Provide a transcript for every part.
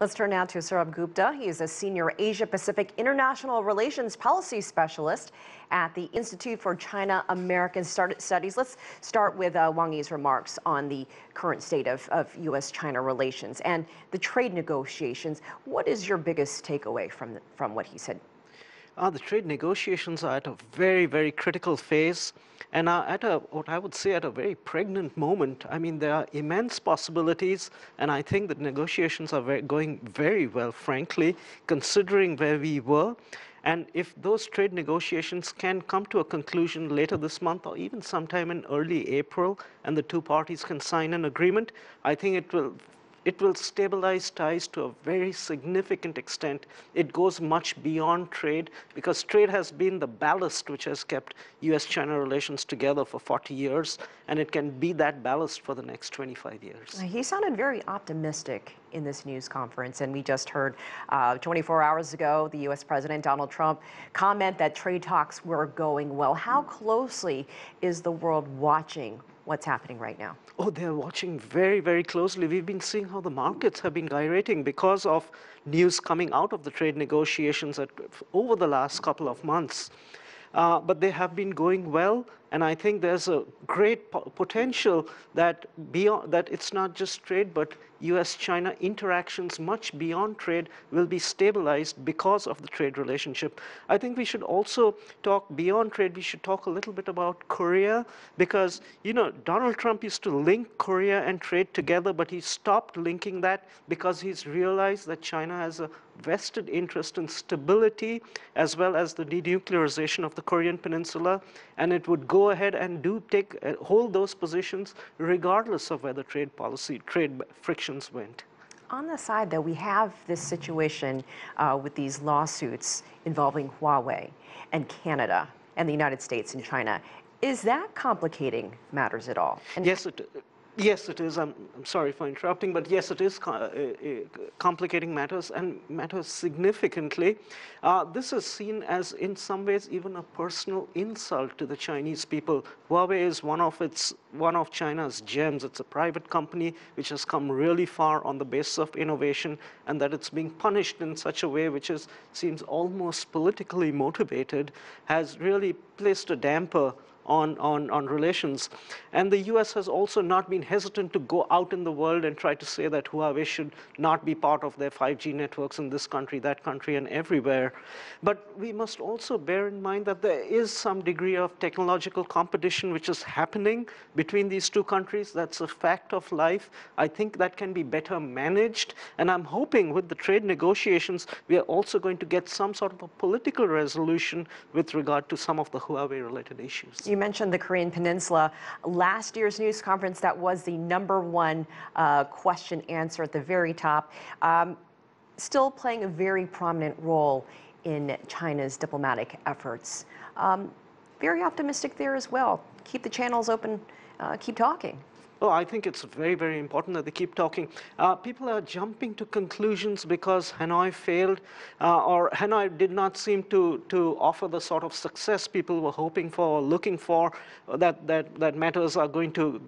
Let's turn now to Sourabh Gupta. He is a senior Asia-Pacific International Relations Policy Specialist at the Institute for China-American Studies. Let's start with Wang Yi's remarks on the current state of U.S.-China relations and the trade negotiations. What is your biggest takeaway from what he said? The trade negotiations are at a very, very critical phase and are at what I would say, at a very pregnant moment. I mean, there are immense possibilities, and I think that negotiations are going very well, frankly, considering where we were. And if those trade negotiations can come to a conclusion later this month or even sometime in early April, and the two parties can sign an agreement, I think it will stabilize ties to a very significant extent. It goes much beyond trade, because trade has been the ballast which has kept U.S.-China relations together for 40 years, and it can be that ballast for the next 25 years. He sounded very optimistic in this news conference, and we just heard 24 hours ago the U.S. President Donald Trump comment that trade talks were going well. How closely is the world watching what's happening right now? Oh, they're watching very, very closely. We've been seeing how the markets have been gyrating because of news coming out of the trade negotiations over the last couple of months. But they have been going well, and I think there's a great potential that it's not just trade, but U.S.-China interactions much beyond trade will be stabilized because of the trade relationship. I think we should also talk beyond trade. We should talk a little bit about Korea, because, you know, Donald Trump used to link Korea and trade together, but he stopped linking that because he's realized that China has a vested interest in stability as well as the denuclearization of the Korean Peninsula, and it would go ahead and hold those positions regardless of where the trade frictions went. On the side, though, we have this situation with these lawsuits involving Huawei and Canada and the United States and China. Is that complicating matters at all? And Yes, it is. I'm sorry for interrupting, but yes, it is complicating matters, and matters significantly. This is seen as, in some ways, even a personal insult to the Chinese people. Huawei is one of China's gems. It's a private company which has come really far on the basis of innovation, and that it's being punished in such a way which seems almost politically motivated has really placed a damper on relations. And the U.S. has also not been hesitant to go out in the world and try to say that Huawei should not be part of their 5G networks in this country, that country, and everywhere. But we must also bear in mind that there is some degree of technological competition which is happening between these two countries. That's a fact of life. I think that can be better managed, and I'm hoping with the trade negotiations we are also going to get some sort of a political resolution with regard to some of the Huawei-related issues. You mentioned the Korean Peninsula. Last year's news conference, that was the #1 question answer at the very top. Still playing a very prominent role in China's diplomatic efforts. Very optimistic there as well. Keep the channels open, keep talking. Oh, I think it's very, very important that they keep talking. People are jumping to conclusions because Hanoi failed, or Hanoi did not seem to offer the sort of success people were hoping for or looking for, that matters are going to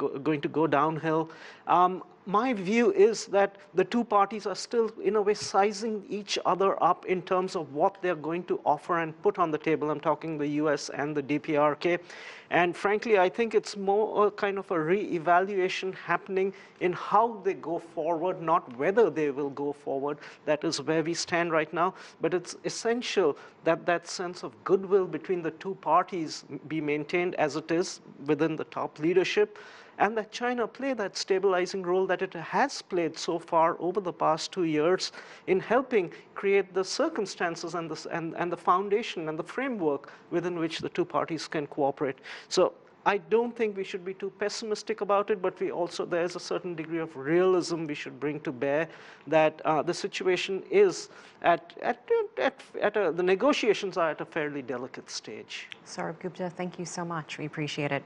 go downhill. My view is that the two parties are still, in a way, sizing each other up in terms of what they're going to offer and put on the table. I'm talking the US and the DPRK. And frankly, I think it's more a kind of a re-evaluation happening in how they go forward, not whether they will go forward. That is where we stand right now. But it's essential that that sense of goodwill between the two parties be maintained as it is within the top leadership, and that China play that stabilizing role that it has played so far over the past 2 years in helping create the circumstances and the foundation and the framework within which the two parties can cooperate. So I don't think we should be too pessimistic about it, but there's a certain degree of realism we should bring to bear, that the situation is the negotiations are at a fairly delicate stage. Sourabh Gupta, thank you so much. We appreciate it.